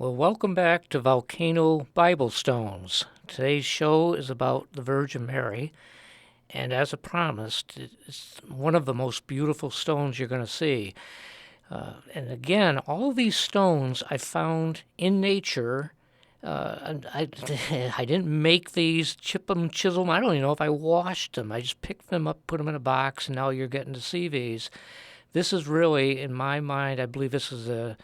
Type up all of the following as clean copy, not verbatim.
Well, welcome back to Volcano Bible Stones. Today's show is about the Virgin Mary, and as I promised, it's one of the most beautiful stones you're going to see. And again, all of these stones I found in nature. And I didn't make these, chip them, chisel them. I don't even know if I washed them. I just picked them up, put them in a box, and now you're getting to see these. This is really, in my mind, I believe this is a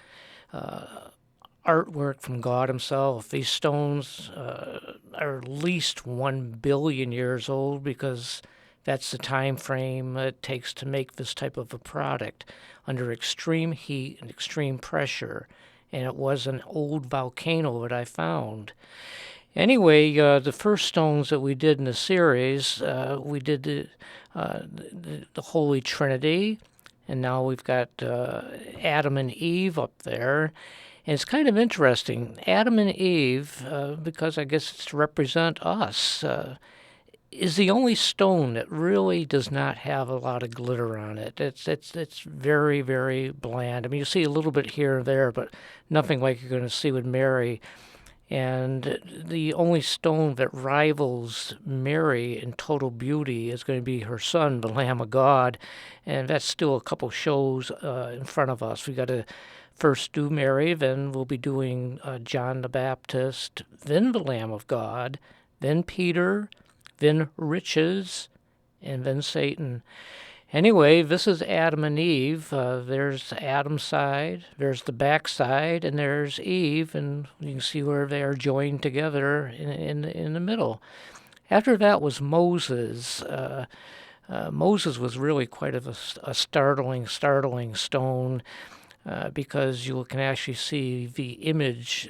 artwork from God Himself. These stones are at least 1 billion years old because that's the time frame it takes to make this type of a product under extreme heat and extreme pressure. And it was an old volcano that I found. Anyway, the first stones that we did in the series, we did the Holy Trinity, and now we've got Adam and Eve up there. And it's kind of interesting. Adam and Eve, because I guess it's to represent us, is the only stone that really does not have a lot of glitter on it. It's very, very bland. I mean, you see a little bit here and there, but nothing like you're going to see with Mary. And the only stone that rivals Mary in total beauty is going to be her son, the Lamb of God. And that's still a couple shows in front of us. We got to first do Mary, then we'll be doing John the Baptist, then the Lamb of God, then Peter, then riches, and then Satan. Anyway, this is Adam and Eve. There's Adam's side, there's the back side, and there's Eve, and you can see where they are joined together in the middle. After that was Moses. Moses was really quite a startling stone because you can actually see the image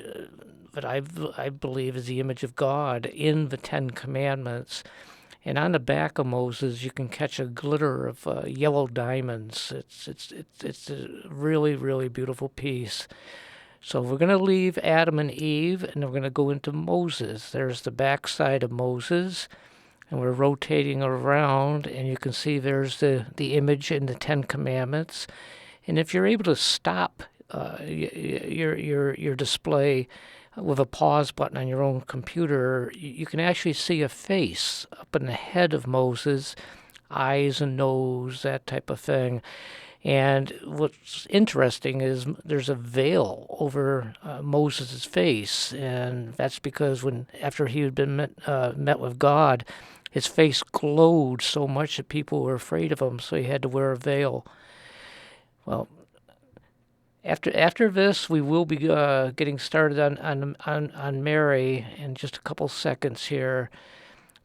that I believe is the image of God in the Ten Commandments. And on the back of Moses, you can catch a glitter of yellow diamonds. It's a really, really beautiful piece. So we're going to leave Adam and Eve, and we're going to go into Moses. There's the back side of Moses, and we're rotating around, and you can see there's the image in the Ten Commandments. And if you're able to stop your display with a pause button on your own computer, you can actually see a face up in the head of Moses, eyes and nose, that type of thing. And what's interesting is there's a veil over Moses' face, and that's because after he had been met with God, his face glowed so much that people were afraid of him, so he had to wear a veil. Well, after this, we will be getting started on Mary in just a couple seconds here,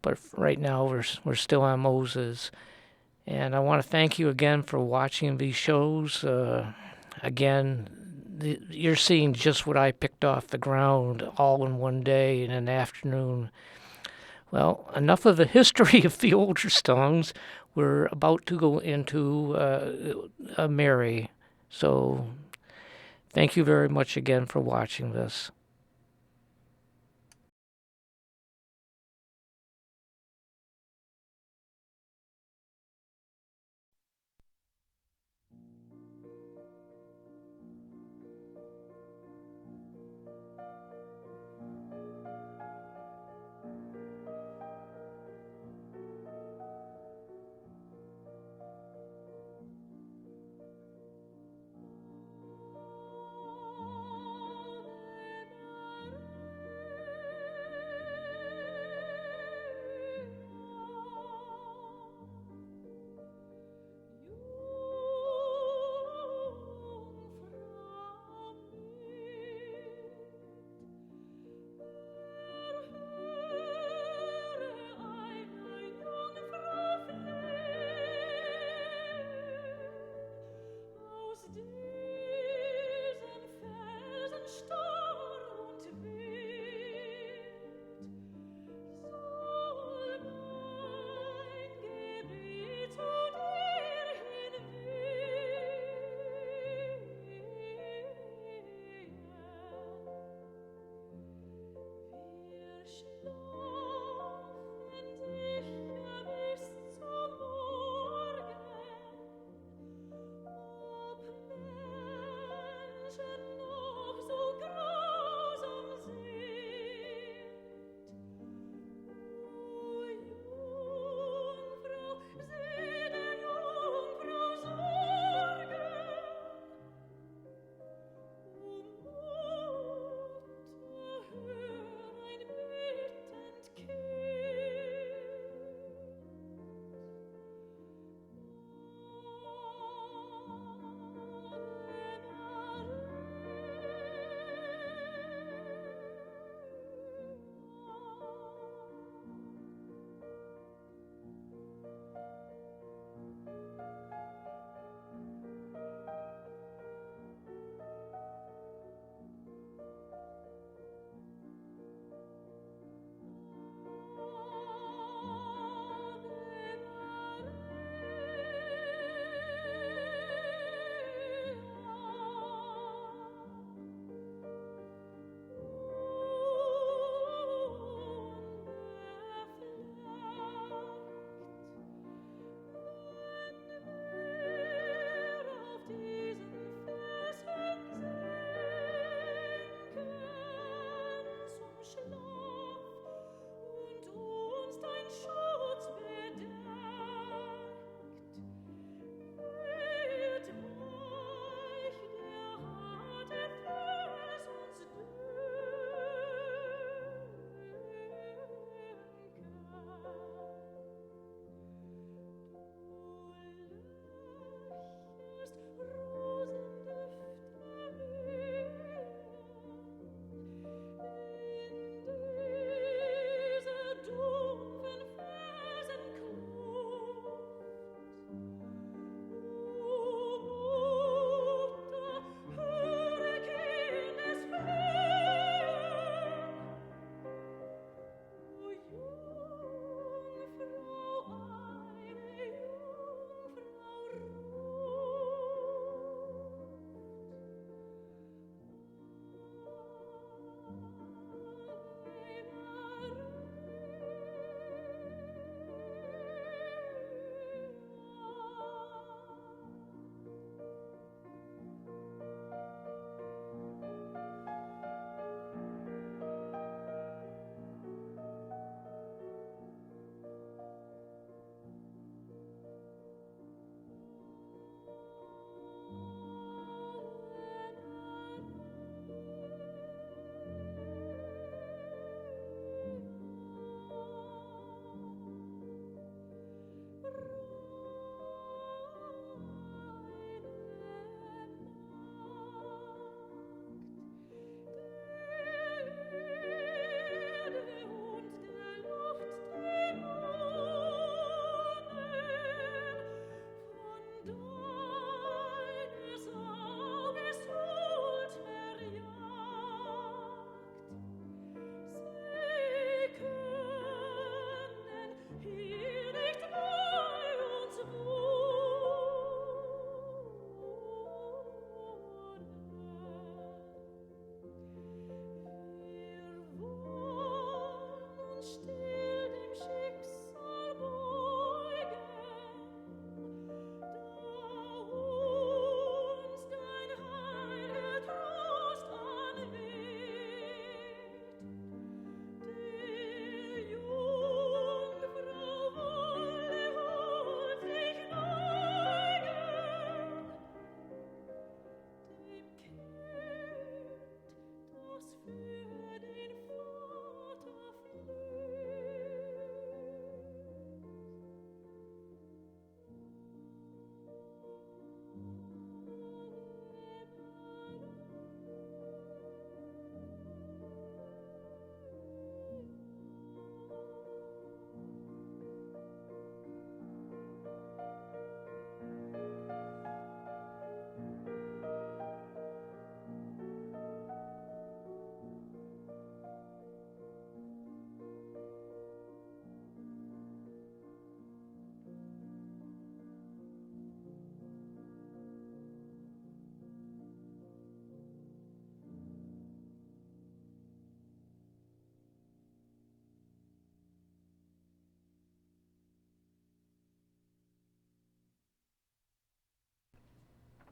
but right now we're still on Moses, and I want to thank you again for watching these shows. Again, you're seeing just what I picked off the ground all in one day in an afternoon. Well, enough of the history of the older stones. We're about to go into Mary, so. Thank you very much again for watching this.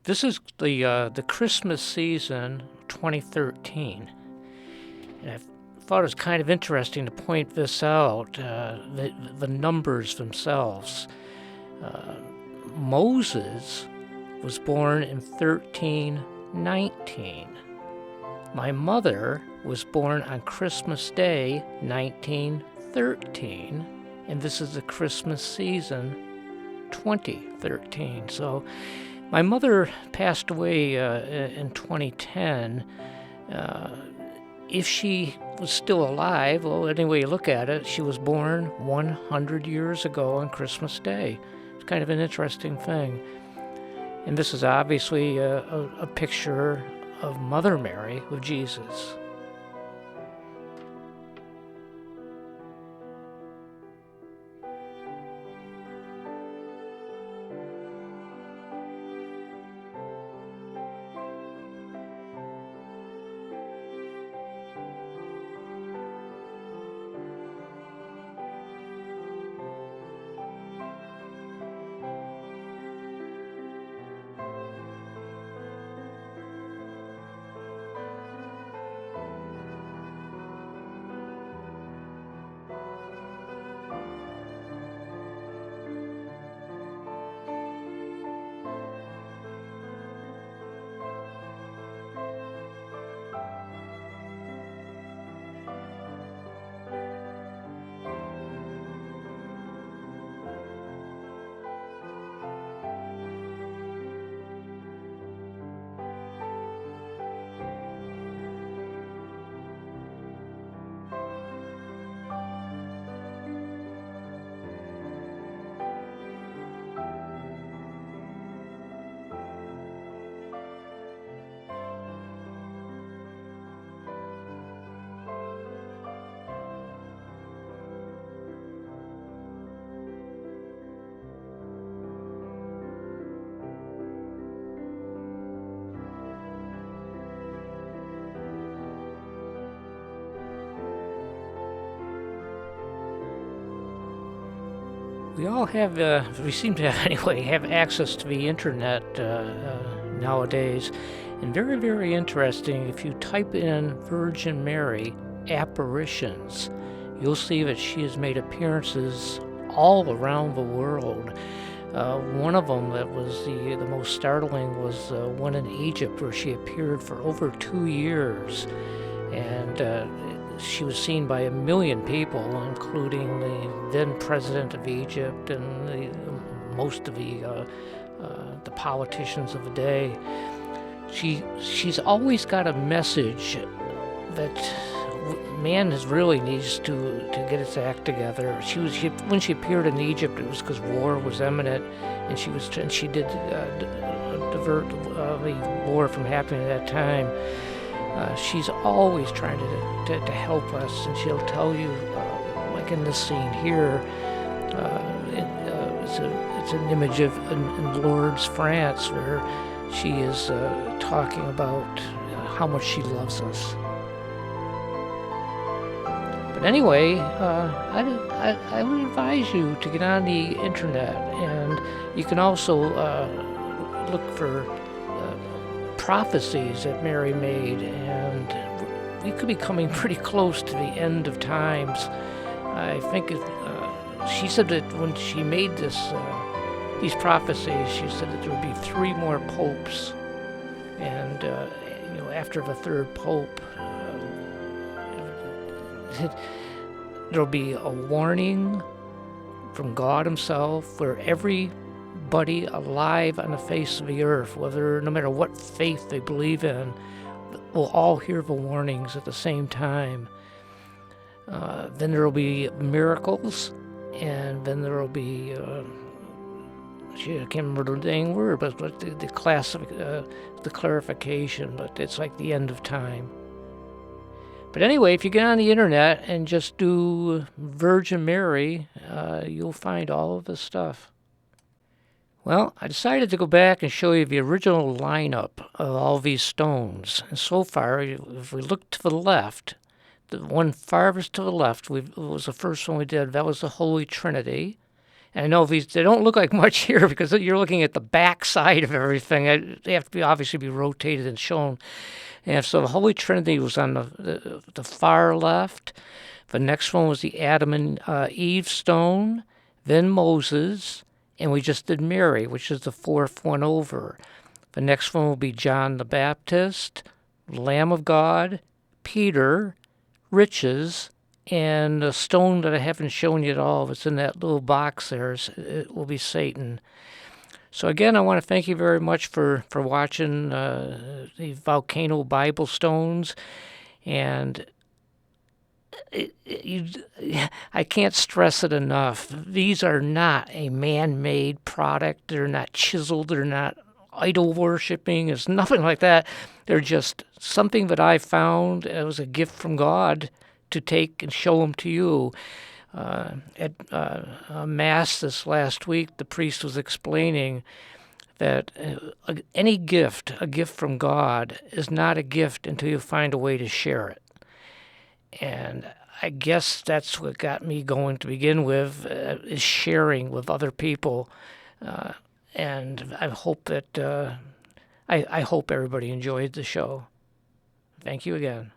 This is the Christmas season 2013. And I thought it was kind of interesting to point this out, the numbers themselves. Uh, Moses was born in 1319. My mother was born on Christmas Day, 1913, and this is the Christmas season, 2013. So my mother passed away in 2010. If she was still alive, well, any way you look at it, she was born 100 years ago on Christmas Day. It's kind of an interesting thing. And this is obviously a picture of Mother Mary with Jesus. We all have, we seem to anyway, have access to the internet nowadays. And very, very interesting, if you type in Virgin Mary apparitions, you'll see that she has made appearances all around the world. One of them that was the most startling was one in Egypt where she appeared for over 2 years. And she was seen by 1 million people, including the then president of Egypt and most of the politicians of the day. She's always got a message that man really needs to get its act together. When she appeared in Egypt, it was because war was imminent, and she did divert the war from happening at that time. She's always trying to help us, and she'll tell you, like in this scene here, it's an image of in Lourdes, France, where she is talking about how much she loves us. But anyway, I would advise you to get on the internet, and you can also look for prophecies that Mary made, and we could be coming pretty close to the end of times. I think she said that when she made these prophecies, she said that there would be 3 more popes, and after the 3rd pope, there'll be a warning from God Himself where everybody alive on the face of the earth, no matter what faith they believe in, will all hear the warnings at the same time. Then there will be miracles, and then there will be I can't remember the dang word, but the clarification. But it's like the end of time. But anyway, if you get on the internet and just do Virgin Mary, you'll find all of this stuff. Well, I decided to go back and show you the original lineup of all these stones. And so far, if we look to the left, the one farthest to the left was the first one we did. That was the Holy Trinity. And I know they don't look like much here because you're looking at the back side of everything. They have to be obviously be rotated and shown. And so the Holy Trinity was on the far left. The next one was the Adam and Eve stone, then Moses, and we just did Mary, which is the fourth one over. The next one will be John the Baptist, Lamb of God, Peter, riches, and a stone that I haven't shown you at all. It's in that little box there. It will be Satan. So again, I want to thank you very much for watching the Volcano Bible stones. And I can't stress it enough. These are not a man-made product. They're not chiseled. They're not idol worshiping. It's nothing like that. They're just something that I found as a gift from God to take and show them to you. At Mass this last week, the priest was explaining that any gift, a gift from God, is not a gift until you find a way to share it. And I guess that's what got me going to begin with, is sharing with other people. And I hope that I hope everybody enjoyed the show. Thank you again.